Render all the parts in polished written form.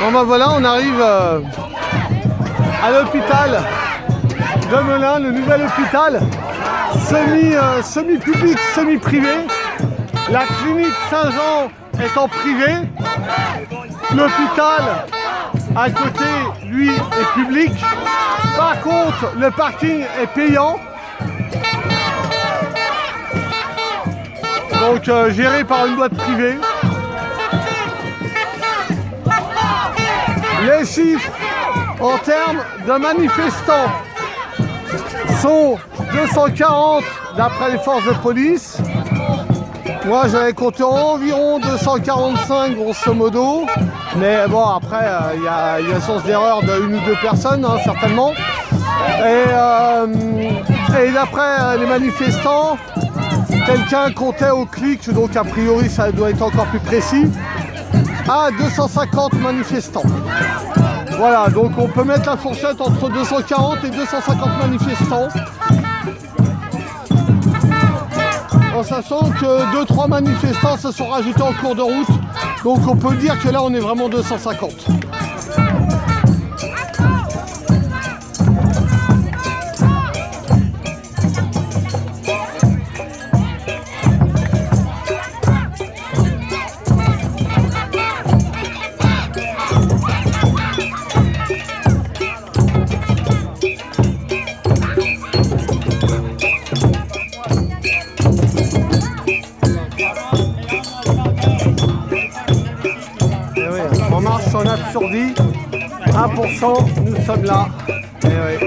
Bon ben voilà, on arrive à l'hôpital de Melun, le nouvel hôpital semi-public, semi-privé. La clinique Saint-Jean est en privé. L'hôpital à côté, lui, est public. Par contre, le parking est payant. Donc géré par une boîte privée. Les chiffres en termes de manifestants sont 240 d'après les forces de police. Moi j'avais compté environ 245 grosso modo. Mais bon après il y a source d'erreur de une ou deux personnes hein, certainement. Et d'après les manifestants, quelqu'un comptait au clic, donc a priori ça doit être encore plus précis, à 250 manifestants. Voilà, donc on peut mettre la fourchette entre 240 et 250 manifestants. En sachant que 2-3 manifestants se sont rajoutés en cours de route. Donc on peut dire que là on est vraiment 250. On marche en absurdie, 1%, nous sommes là. Eh oui.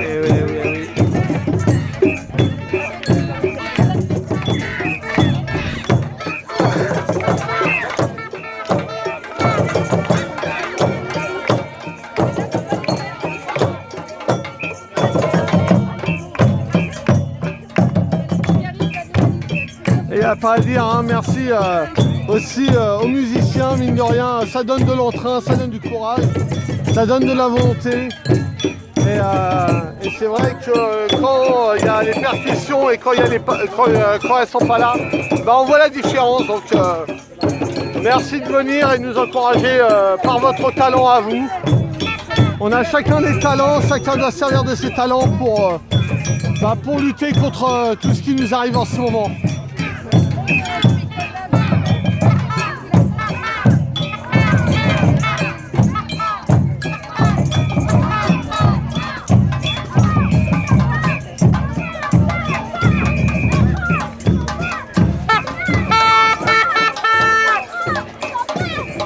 Et il n'y a pas à dire, hein, merci aussi aux musiciens, mine de rien, ça donne de l'entrain, ça donne du courage, ça donne de la volonté. Et c'est vrai que quand il y a les percussions et quand elles sont pas là, bah on voit la différence. Donc merci de venir et de nous encourager par votre talent à vous. On a chacun des talents, chacun doit servir de ses talents pour lutter contre tout ce qui nous arrive en ce moment.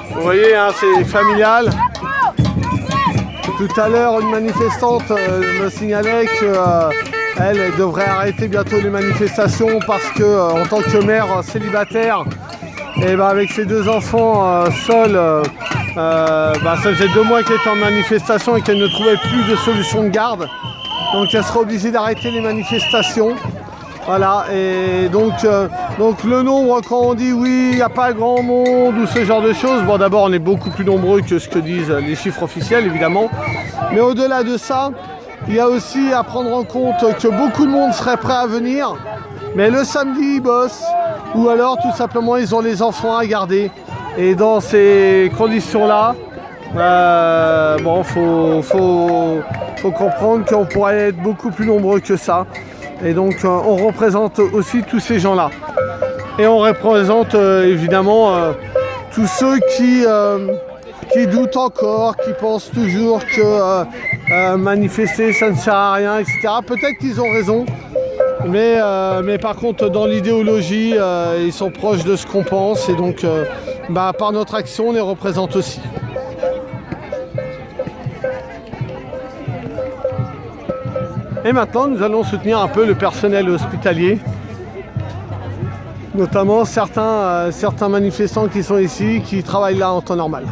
Vous voyez, hein, c'est familial. Tout à l'heure, une manifestante me signalait qu'elle devrait arrêter bientôt les manifestations parce que, en tant que mère célibataire, et ben avec ses deux enfants seuls, ça faisait 2 mois qu'elle était en manifestation et qu'elle ne trouvait plus de solution de garde. Donc elle sera obligée d'arrêter les manifestations. Voilà, et donc le nombre, quand on dit oui, il n'y a pas grand monde ou ce genre de choses, bon d'abord on est beaucoup plus nombreux que ce que disent les chiffres officiels évidemment, mais au-delà de ça, il y a aussi à prendre en compte que beaucoup de monde serait prêt à venir, mais le samedi ils bossent, ou alors tout simplement ils ont les enfants à garder, et dans ces conditions-là, faut comprendre qu'on pourrait être beaucoup plus nombreux que ça. Et donc on représente aussi tous ces gens-là. Et on représente évidemment tous ceux qui doutent encore, qui pensent toujours que manifester ça ne sert à rien, etc. Peut-être qu'ils ont raison, mais par contre dans l'idéologie, ils sont proches de ce qu'on pense et donc par notre action on les représente aussi. Et maintenant, nous allons soutenir un peu le personnel hospitalier, notamment certains manifestants qui sont ici, qui travaillent là en temps normal.